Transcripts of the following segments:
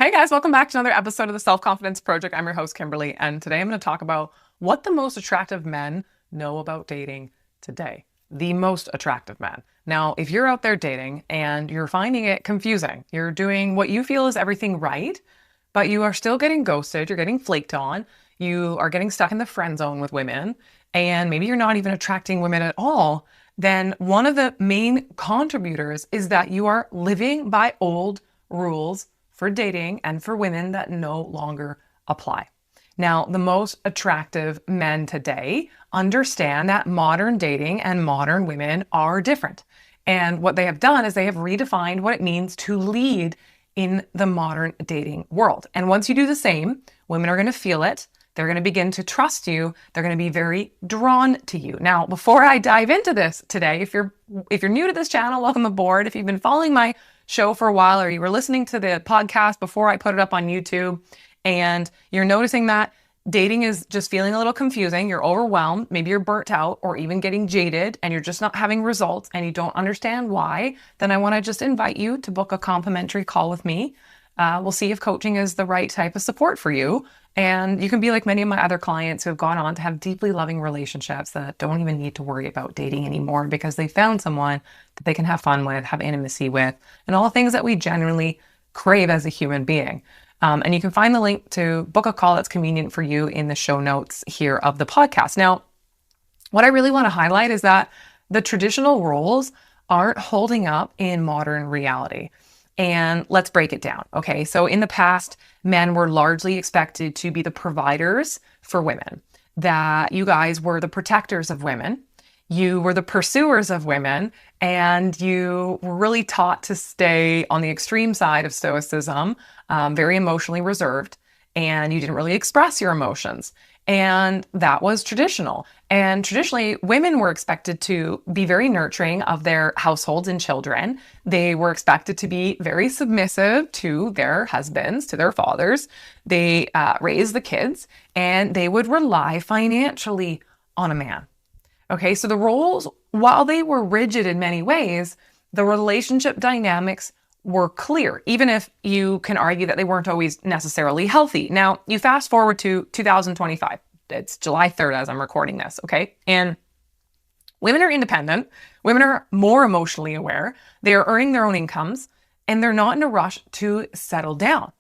Hey guys, welcome back to another episode of the Self-Confidence Project. I'm your host, Kimberly, and today I'm going to talk about what the most attractive men know about dating today. The most attractive men. Now, if you're out there dating and you're finding it confusing, you're doing what you feel is everything right, but you are still getting ghosted, you're getting flaked on, you are getting stuck in the friend zone with women, and maybe you're not even attracting women at all, then one of the main contributors is that you are living by old rules for dating and for women that no longer apply. Now, the most attractive men today understand that modern dating and modern women are different. And what they have done is they have redefined what it means to lead in the modern dating world. And once you do the same, women are going to feel it. They're going to begin to trust you. They're going to be very drawn to you. Now, before I dive into this today, if you're new to this channel, welcome aboard. If you've been following my show for a while, or you were listening to the podcast before I put it up on YouTube, and you're noticing that dating is just feeling a little confusing, you're overwhelmed, maybe you're burnt out or even getting jaded, and you're just not having results and you don't understand why, then I want to just invite you to book a complimentary call with me. We'll see if coaching is the right type of support for you. And you can be like many of my other clients who have gone on to have deeply loving relationships that don't even need to worry about dating anymore because they found someone that they can have fun with, have intimacy with, and all the things that we genuinely crave as a human being. And you can find the link to book a call that's convenient for you in the show notes here of the podcast. Now, what I really want to highlight is that the traditional roles aren't holding up in modern reality. And let's break it down. Okay, so in the past, men were largely expected to be the providers for women, that you guys were the protectors of women, you were the pursuers of women, and you were really taught to stay on the extreme side of stoicism, very emotionally reserved, and you didn't really express your emotions. And that was traditional. And traditionally, women were expected to be very nurturing of their households and children. They were expected to be very submissive to their husbands, to their fathers. They raised the kids, and they would rely financially on a man. Okay, so the roles, while they were rigid in many ways, the relationship dynamics were clear, even if you can argue that they weren't always necessarily healthy. Now, you fast forward to 2025. It's July 3rd as I'm recording this, okay? And women are independent. Women are more emotionally aware. They are earning their own incomes, and they're not in a rush to settle down.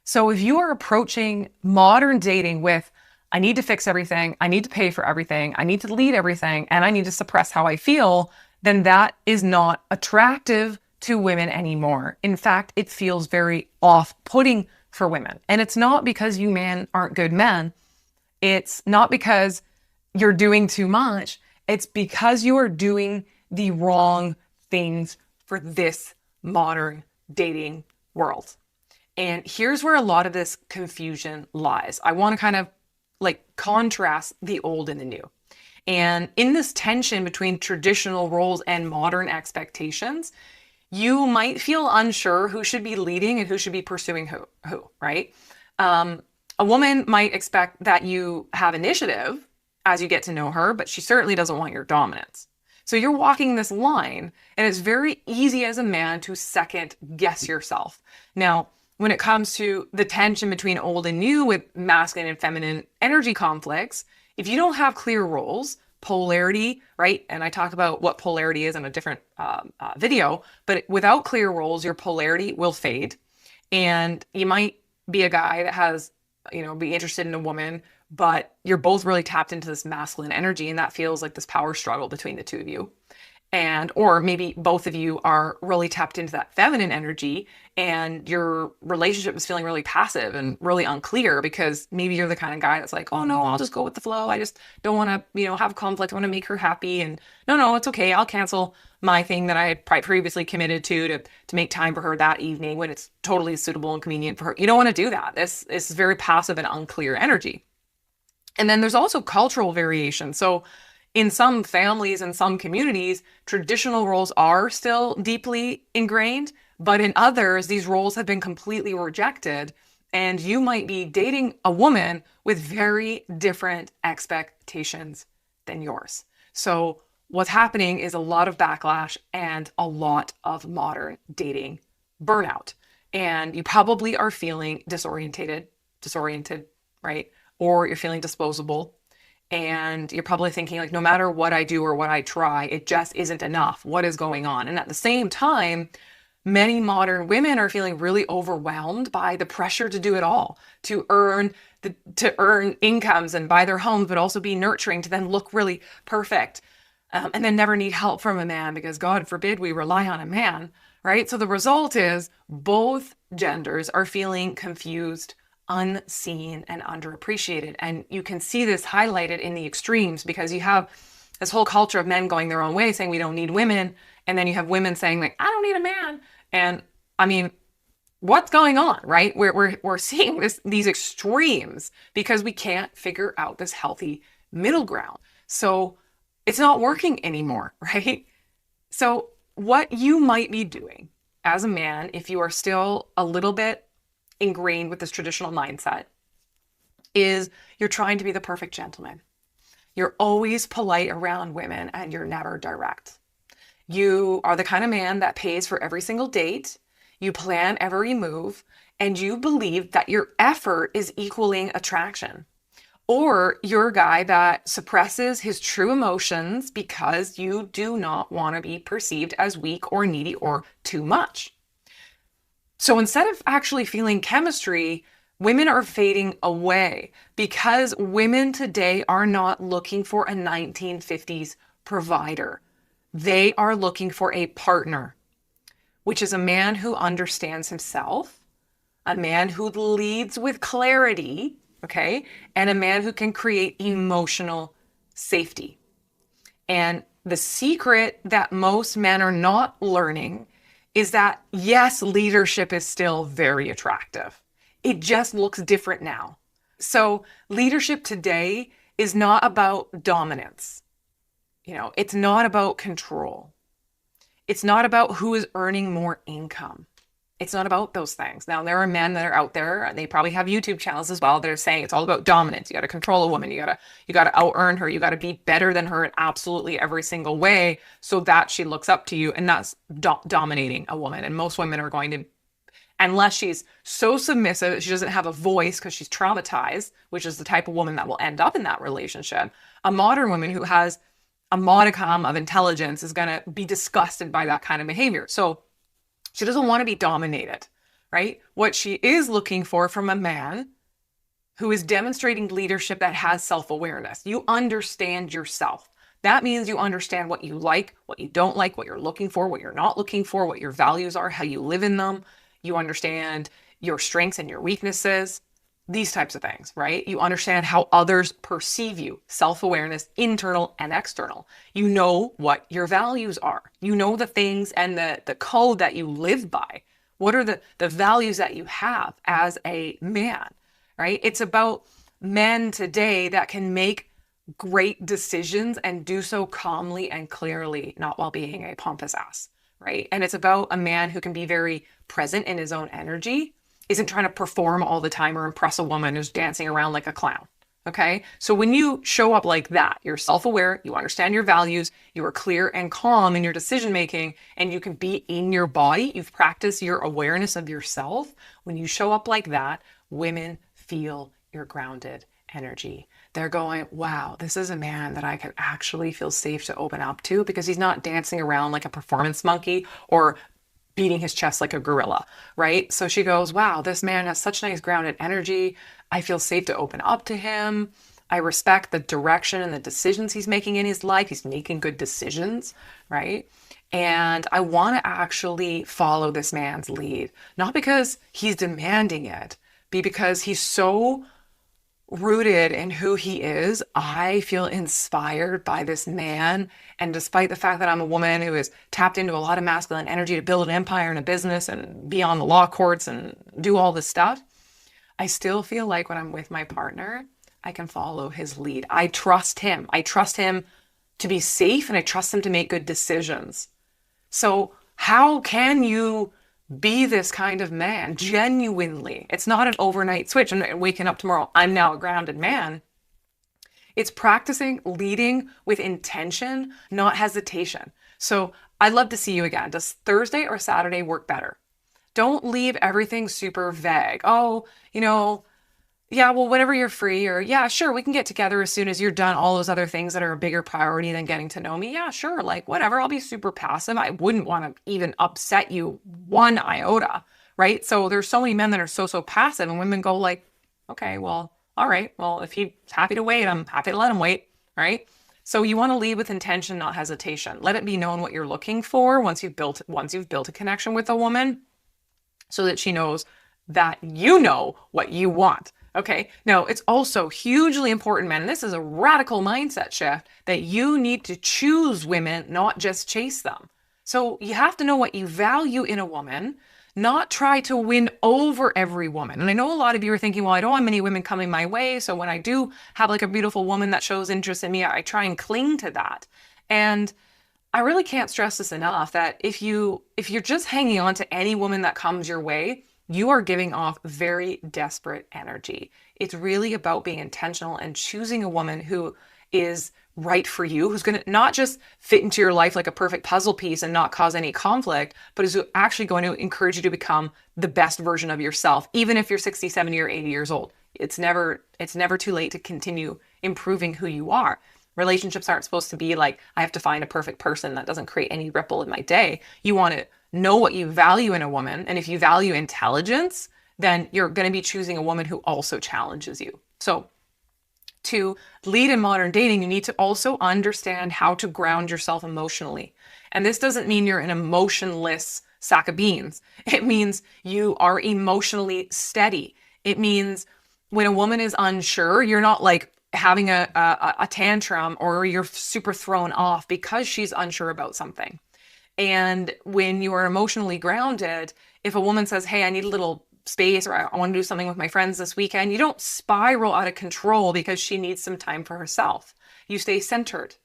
So if you are approaching modern dating with, I need to fix everything, I need to pay for everything, I need to lead everything, and I need to suppress how I feel, then that is not attractive to women anymore. In fact, it feels very off-putting for women. And it's not because you men aren't good men. It's not because you're doing too much. It's because you are doing the wrong things for this modern dating world. And here's where a lot of this confusion lies. I want to kind of contrast the old and the new. And in this tension between traditional roles and modern expectations, you might feel unsure who should be leading and who should be pursuing who, right? A woman might expect that you have initiative as you get to know her, but she certainly doesn't want your dominance. So you're walking this line, and it's very easy as a man to second guess yourself. Now, when it comes to the tension between old and new with masculine and feminine energy conflicts, if you don't have clear roles, polarity, right? And I talk about what polarity is in a different video, but without clear roles, your polarity will fade. And you might be a guy that has, be interested in a woman, but you're both really tapped into this masculine energy, and that feels like this power struggle between the two of you. Or maybe both of you are really tapped into that feminine energy, and your relationship is feeling really passive and really unclear because maybe you're the kind of guy that's like, oh no, I'll just go with the flow. I just don't want to, have conflict. I want to make her happy. And no, it's okay. I'll cancel my thing that I had previously committed to make time for her that evening when it's totally suitable and convenient for her. You don't want to do that. This is very passive and unclear energy. And then there's also cultural variation. So in some families and some communities, traditional roles are still deeply ingrained, but in others, these roles have been completely rejected. And you might be dating a woman with very different expectations than yours. So what's happening is a lot of backlash and a lot of modern dating burnout. and you probably are feeling disoriented, right? Or you're feeling disposable. And you're probably thinking, like, no matter what I do or what I try, it just isn't enough. What is going on? And at the same time, many modern women are feeling really overwhelmed by the pressure to do it all, to earn incomes and buy their homes, but also be nurturing, to then look really perfect, and then never need help from a man because God forbid we rely on a man, right? So the result is both genders are feeling confused, unseen, and underappreciated. And you can see this highlighted in the extremes because you have this whole culture of men going their own way, saying we don't need women. And then you have women saying, like, I don't need a man. And I mean, what's going on, right? We're seeing these extremes because we can't figure out this healthy middle ground. So it's not working anymore, right? So what you might be doing as a man, if you are still a little bit ingrained with this traditional mindset, is you're trying to be the perfect gentleman. You're always polite around women and you're never direct. You are the kind of man that pays for every single date, you plan every move, and you believe that your effort is equaling attraction. Or you're a guy that suppresses his true emotions because you do not want to be perceived as weak or needy or too much. So instead of actually feeling chemistry, women are fading away because women today are not looking for a 1950s provider. They are looking for a partner, which is a man who understands himself, a man who leads with clarity, okay, and a man who can create emotional safety. And the secret that most men are not learning is that, yes, leadership is still very attractive. It just looks different now. So leadership today is not about dominance. It's not about control. It's not about who is earning more income. It's not about those things. Now, there are men that are out there, and they probably have YouTube channels as well. They're saying it's all about dominance. You got to control a woman. You got to out-earn her. You got to be better than her in absolutely every single way so that she looks up to you. And that's dominating a woman. And most women are going to, unless she's so submissive that she doesn't have a voice because she's traumatized, which is the type of woman that will end up in that relationship. A modern woman who has a modicum of intelligence is going to be disgusted by that kind of behavior. So she doesn't want to be dominated, right? What she is looking for from a man who is demonstrating leadership that has self-awareness. You understand yourself. That means you understand what you like, what you don't like, what you're looking for, what you're not looking for, what your values are, how you live in them. You understand your strengths and your weaknesses, these types of things, right? You understand how others perceive you, self-awareness, internal and external. You know what your values are. You know the things and the code that you live by. What are the values that you have as a man, right? It's about men today that can make great decisions and do so calmly and clearly, not while being a pompous ass, right? And it's about a man who can be very present in his own energy, isn't trying to perform all the time or impress a woman who's dancing around like a clown. Okay. So when you show up like that, you're self-aware, you understand your values, you are clear and calm in your decision-making, and you can be in your body. You've practiced your awareness of yourself. When you show up like that, women feel your grounded energy. They're going, wow, this is a man that I can actually feel safe to open up to because he's not dancing around like a performance monkey or beating his chest like a gorilla, right? So she goes, wow, this man has such nice grounded energy. I feel safe to open up to him. I respect the direction and the decisions he's making in his life. He's making good decisions, right? And I want to actually follow this man's lead, not because he's demanding it, but because he's so rooted in who he is. I feel inspired by this man. And despite the fact that I'm a woman who is tapped into a lot of masculine energy to build an empire and a business and be on the law courts and do all this stuff, I still feel like when I'm with my partner, I can follow his lead. I trust him. I trust him to be safe and I trust him to make good decisions. So how can you be this kind of man genuinely? It's not an overnight switch. I'm waking up tomorrow, I'm now a grounded man. It's practicing leading with intention, not hesitation. So I'd love to see you again. Does Thursday or Saturday work better? Don't leave everything super vague. Oh, yeah, well, whenever you're free, or yeah, sure, we can get together as soon as you're done all those other things that are a bigger priority than getting to know me. Yeah, sure, like whatever, I'll be super passive. I wouldn't want to even upset you one iota, right? So there's so many men that are so passive, and women go like, okay, well, all right, well, if he's happy to wait, I'm happy to let him wait, right? So you want to lead with intention, not hesitation. Let it be known what you're looking for once you've built a connection with a woman, so that she knows that you know what you want. Okay. Now, it's also hugely important, man. This is a radical mindset shift, that you need to choose women, not just chase them. So you have to know what you value in a woman, not try to win over every woman. And I know a lot of you are thinking, well, I don't have many women coming my way. So when I do have like a beautiful woman that shows interest in me, I try and cling to that. And I really can't stress this enough, that if you're just hanging on to any woman that comes your way, you are giving off very desperate energy. It's really about being intentional and choosing a woman who is right for you, who's going to not just fit into your life like a perfect puzzle piece and not cause any conflict, but is actually going to encourage you to become the best version of yourself, even if you're 60, 70, or 80 years old. It's never too late to continue improving who you are. Relationships aren't supposed to be like, I have to find a perfect person. That doesn't create any ripple in my day. You want to know what you value in a woman. And if you value intelligence, then you're going to be choosing a woman who also challenges you. So to lead in modern dating, you need to also understand how to ground yourself emotionally. And this doesn't mean you're an emotionless sack of beans. It means you are emotionally steady. It means when a woman is unsure, you're not like having a tantrum, or you're super thrown off because she's unsure about something. And when you are emotionally grounded, if a woman says, hey, I need a little space, or I want to do something with my friends this weekend, you don't spiral out of control because she needs some time for herself. You stay centered.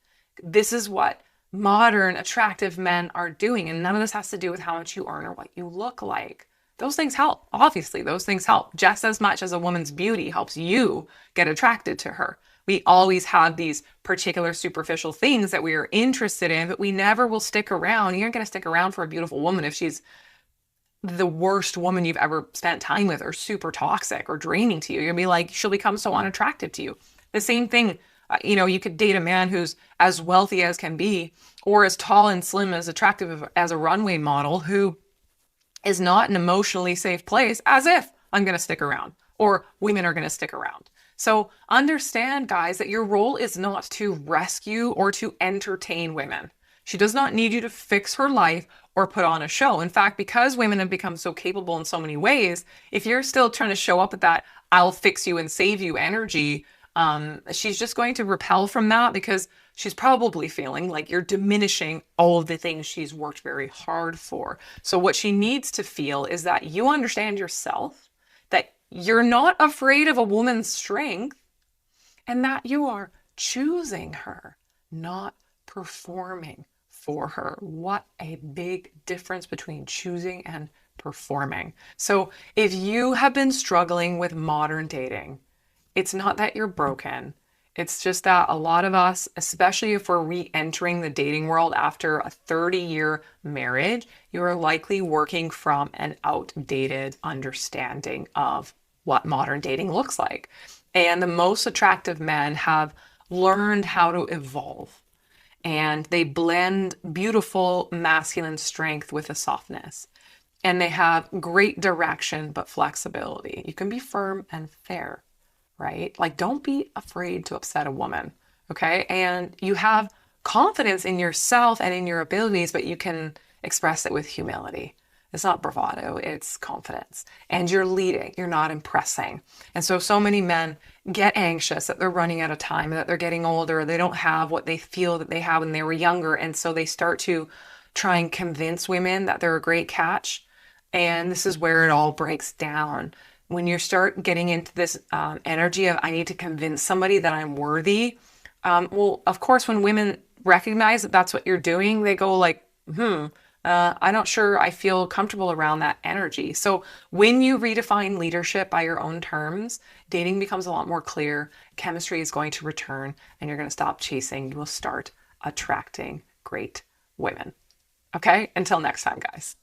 This is what modern attractive men are doing. And none of this has to do with how much you earn or what you look like. Those things help. Obviously, those things help just as much as a woman's beauty helps you get attracted to her. We always have these particular superficial things that we are interested in, but we never will stick around. You're not going to stick around for a beautiful woman if she's the worst woman you've ever spent time with, or super toxic or draining to you. You're going to be like, she'll become so unattractive to you. The same thing, you could date a man who's as wealthy as can be, or as tall and slim, as attractive as a runway model, who is not an emotionally safe place, as if I'm going to stick around, or women are going to stick around. So understand, guys, that your role is not to rescue or to entertain women. She does not need you to fix her life or put on a show. In fact, because women have become so capable in so many ways, if you're still trying to show up with that I'll fix you and save you energy, she's just going to repel from that, because she's probably feeling like you're diminishing all of the things she's worked very hard for. So what she needs to feel is that you understand yourself, that you're not afraid of a woman's strength, and that you are choosing her, not performing for her. What a big difference between choosing and performing. So if you have been struggling with modern dating, it's not that you're broken. It's just that a lot of us, especially if we're re-entering the dating world after a 30-year marriage, you are likely working from an outdated understanding of what modern dating looks like. And the most attractive men have learned how to evolve, and they blend beautiful masculine strength with a softness. And they have great direction, but flexibility. You can be firm and fair, right? Like, don't be afraid to upset a woman, okay? And you have confidence in yourself and in your abilities, but you can express it with humility. It's not bravado, it's confidence. And you're leading, you're not impressing. And so many men get anxious that they're running out of time, that they're getting older, they don't have what they feel that they had when they were younger. And so they start to try and convince women that they're a great catch. And this is where it all breaks down. When you start getting into this energy of, I need to convince somebody that I'm worthy. Well, of course, when women recognize that that's what you're doing, they go like, I'm not sure I feel comfortable around that energy. So when you redefine leadership by your own terms, dating becomes a lot more clear. Chemistry is going to return, and you're going to stop chasing. You will start attracting great women. Okay? Until next time, guys.